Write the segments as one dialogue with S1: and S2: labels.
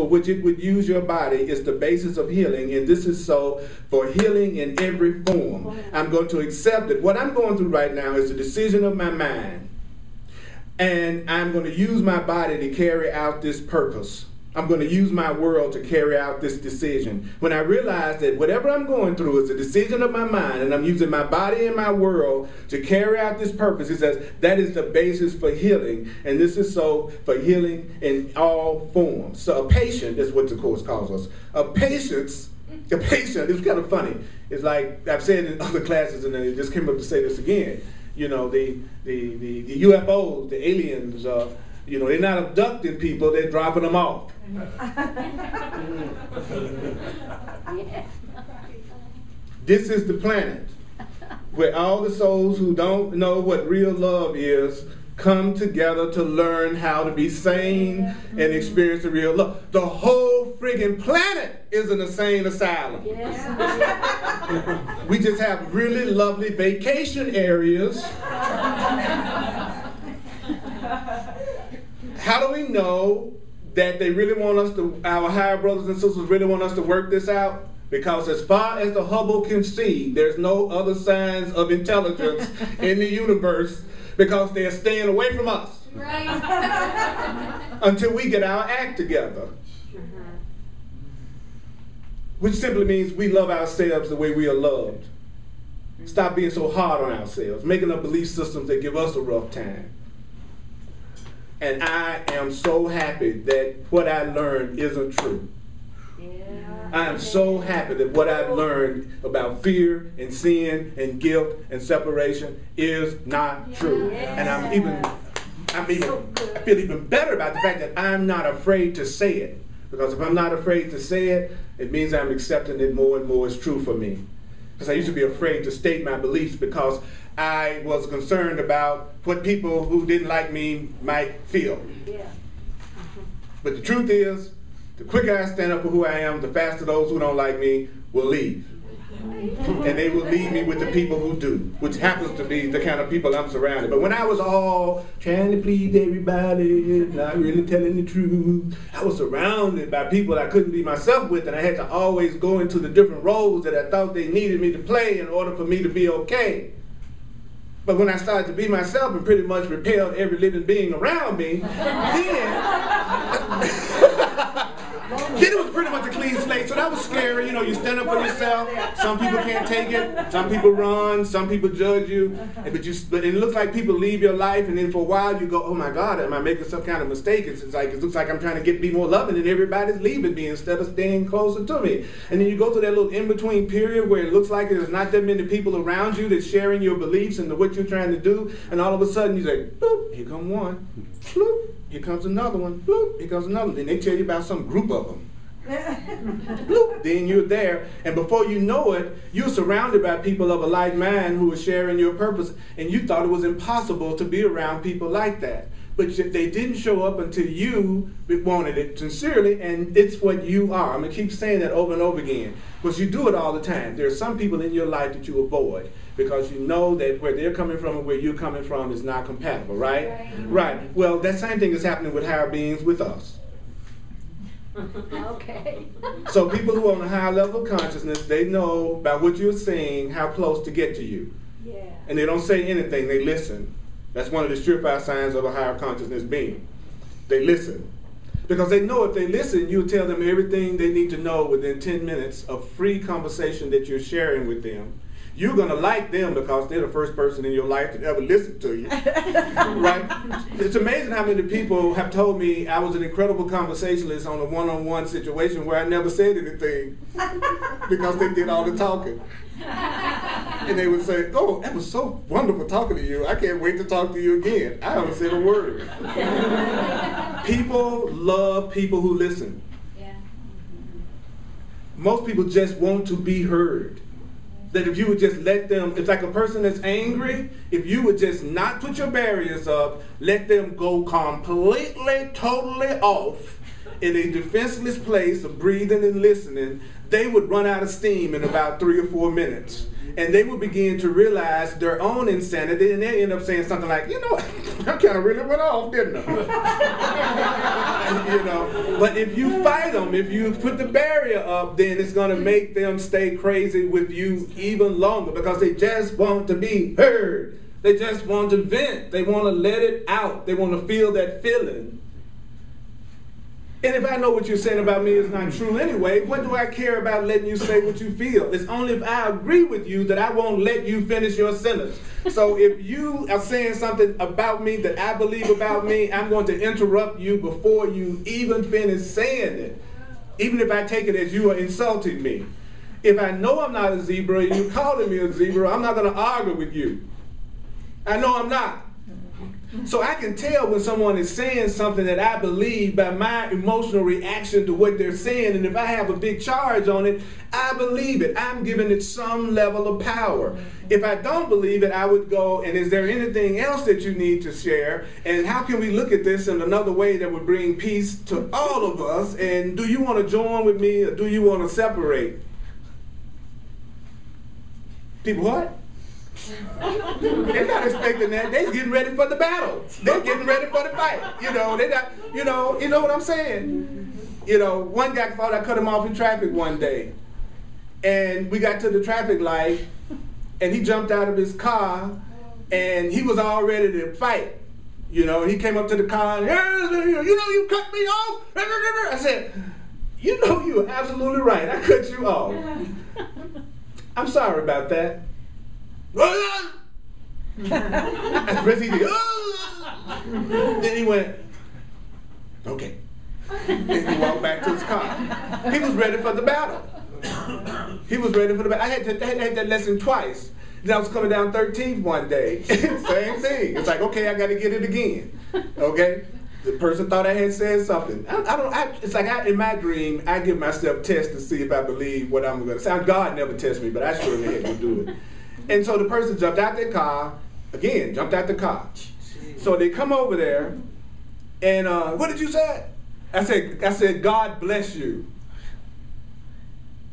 S1: for which it would use your body is the basis of healing, and this is so for healing in every form. I'm going to accept it. What I'm going through right now is the decision of my mind, and I'm going to use my body to carry out this purpose. I'm going to use my world to carry out this decision. When I realize that whatever I'm going through is a decision of my mind, and I'm using my body and my world to carry out this purpose, it says that is the basis for healing. And this is so for healing in all forms. So a patient is what the Course calls us. A patient, it's kind of funny. It's like I've said in other classes, and I just came up to say this again. You know, the UFOs, the aliens, you know, they're not abducting people, they're dropping them off. This is the planet where all the souls who don't know what real love is come together to learn how to be sane and experience the real love. The whole friggin' planet is an insane asylum. We just have really lovely vacation areas. How do we know that they really want us to, our higher brothers and sisters really want us to work this out? Because as far as the Hubble can see, there's no other signs of intelligence in the universe, because they're staying away from us. Right. Until we get our act together. Which simply means we love ourselves the way we are loved. Stop being so hard on ourselves, making up belief systems that give us a rough time. And I am so happy that what I learned isn't true. I am so happy that what I've learned about fear and sin and guilt and separation is not true. And I feel even better about the fact that I'm not afraid to say it. Because if I'm not afraid to say it, it means I'm accepting it more and more as true for me. Because I used to be afraid to state my beliefs because I was concerned about what people who didn't like me might feel. But the truth is, the quicker I stand up for who I am, the faster those who don't like me will leave. And they will leave me with the people who do, which happens to be the kind of people I'm surrounded. But when I was all trying to please everybody, not really telling the truth, I was surrounded by people I couldn't be myself with, and I had to always go into the different roles that I thought they needed me to play in order for me to be okay. But when I started to be myself and pretty much repelled every living being around me, then it was pretty much a clean slate. So that was scary. You know, you stand up for yourself. Some people can't take it. Some people run. Some people judge you. But it looks like people leave your life, and then for a while you go, oh my God, am I making some kind of mistake? It looks like I'm trying to be more loving, and everybody's leaving me instead of staying closer to me. And then you go through that little in-between period where it looks like there's not that many people around you that's sharing your beliefs and what you're trying to do. And all of a sudden you say, boop, here comes one. Bloop, here comes another one. Bloop, here comes another one. Then they tell you about some group of them. Bloop, then you're there, and before you know it, you're surrounded by people of a like mind who are sharing your purpose, and you thought it was impossible to be around people like that. But they didn't show up until you wanted it sincerely, and it's what you are. I'm going to keep saying that over and over again, because you do it all the time. There are some people in your life that you avoid, because you know that where they're coming from and where you're coming from is not compatible, right? Right. Well, that same thing is happening with higher beings with us.
S2: Okay.
S1: So people who are on a higher level of consciousness, they know by what you're saying how close to get to you.
S2: Yeah.
S1: And they don't say anything, they listen. That's one of the surefire signs of a higher consciousness being. They listen. Because they know if they listen, you'll tell them everything they need to know within 10 minutes of free conversation that you're sharing with them. You're going to like them because they're the first person in your life to ever listen to you. Right? It's amazing how many people have told me I was an incredible conversationalist on a one-on-one situation where I never said anything because they did all the talking. And they would say, oh, that was so wonderful talking to you. I can't wait to talk to you again. I haven't said a word. People love people who listen.
S2: Yeah.
S1: Most people just want to be heard. That if you would just let them, it's like a person that's angry, if you would just not put your barriers up, let them go completely, totally off in a defenseless place of breathing and listening, they would run out of steam in about 3 or 4 minutes. and they would begin to realize their own insanity, and they end up saying something like, you know, I kind of really went off, didn't I? You know, but if you fight them, if you put the barrier up, then it's going to make them stay crazy with you even longer, because they just want to be heard. They just want to vent. They want to let it out. They want to feel that feeling. And if I know what you're saying about me is not true anyway, what do I care about letting you say what you feel? It's only if I agree with you that I won't let you finish your sentence. So if you are saying something about me that I believe about me, I'm going to interrupt you before you even finish saying it, even if I take it as you are insulting me. If I know I'm not a zebra and you're calling me a zebra, I'm not going to argue with you. I know I'm not. So I can tell when someone is saying something that I believe by my emotional reaction to what they're saying, and if I have a big charge on it, I believe it. I'm giving it some level of power. If I don't believe it, I would go, and is there anything else that you need to share? And how can we look at this in another way that would bring peace to all of us? And do you want to join with me, or do you want to separate? People what? They're not expecting that. They're getting ready for the battle. They're getting ready for the fight. You know, they not, you know what I'm saying? You know, one guy thought I cut him off in traffic one day. And we got to the traffic light, and he jumped out of his car, and he was all ready to fight. You know, he came up to the car, and, you know, you cut me off. I said, you know, you're absolutely right. I cut you off. I'm sorry about that. That's Chris, he did. Then he went, okay. And he walked back to his car. He was ready for the battle. He was ready for the battle. I had that lesson twice. Then I was coming down 13th one day. Same thing. It's like, okay, I got to get it again. Okay? The person thought I had said something. It's like in my dream, I give myself tests to see if I believe what I'm going to say. God never tests me, but I sure had to do it. And so the person jumped out their car, again, jumped out the car. So they come over there, and what did you say? I said, God bless you.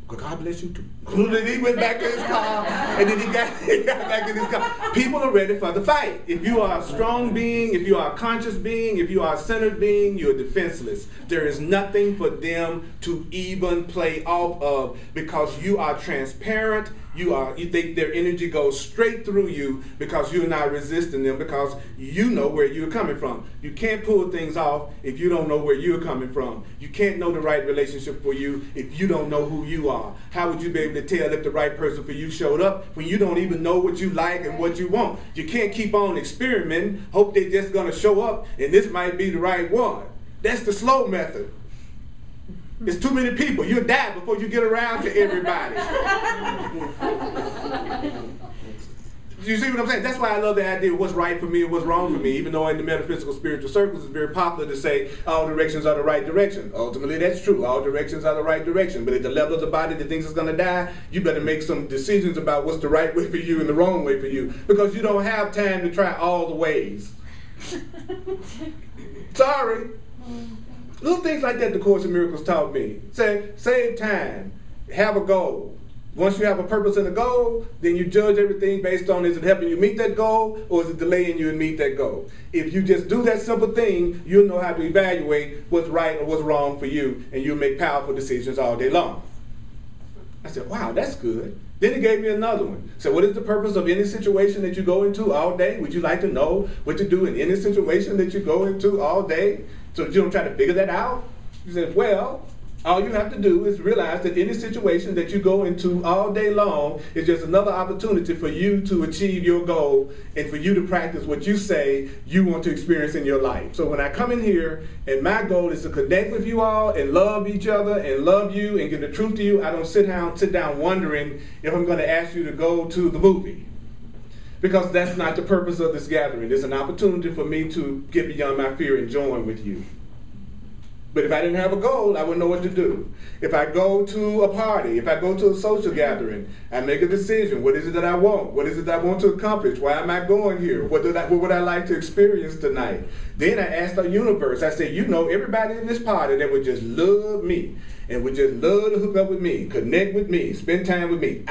S1: God bless you too. Then he went back to his car, and then he got back in his car. People are ready for the fight. If you are a strong being, if you are a conscious being, if you are a centered being, you're defenseless. There is nothing for them to even play off of, because you are transparent. You think their energy goes straight through you, because you're not resisting them, because you know where you're coming from. You can't pull things off if you don't know where you're coming from. You can't know the right relationship for you if you don't know who you are. How would you be able to tell if the right person for you showed up when you don't even know what you like and what you want? You can't keep on experimenting, hope they're just going to show up and this might be the right one. That's the slow method. It's too many people. You'll die before you get around to everybody. You see what I'm saying? That's why I love the idea of what's right for me and what's wrong for me, even though in the metaphysical spiritual circles it's very popular to say all directions are the right direction. Ultimately, that's true. All directions are the right direction. But at the level of the body that thinks it's going to die, you better make some decisions about what's the right way for you and the wrong way for you, because you don't have time to try all the ways. Sorry. Little things like that the Course in Miracles taught me. Say, save time. Have a goal. Once you have a purpose and a goal, then you judge everything based on, is it helping you meet that goal, or is it delaying you to meet that goal? If you just do that simple thing, you'll know how to evaluate what's right or what's wrong for you, and you'll make powerful decisions all day long. I said, wow, that's good. Then he gave me another one. So what is the purpose of any situation that you go into all day? Would you like to know what to do in any situation that you go into all day? So you don't try to figure that out? He said, well, all you have to do is realize that any situation that you go into all day long is just another opportunity for you to achieve your goal and for you to practice what you say you want to experience in your life. So when I come in here and my goal is to connect with you all and love each other and love you and give the truth to you, I don't sit down wondering if I'm going to ask you to go to the movie. Because that's not the purpose of this gathering. It's an opportunity for me to get beyond my fear and join with you. But if I didn't have a goal, I wouldn't know what to do. If I go to a party, if I go to a social gathering, I make a decision. What is it that I want? What is it that I want to accomplish? Why am I going here? What would I like to experience tonight? Then I ask the universe. I say, you know, everybody in this party that would just love me and would just love to hook up with me, connect with me, spend time with me.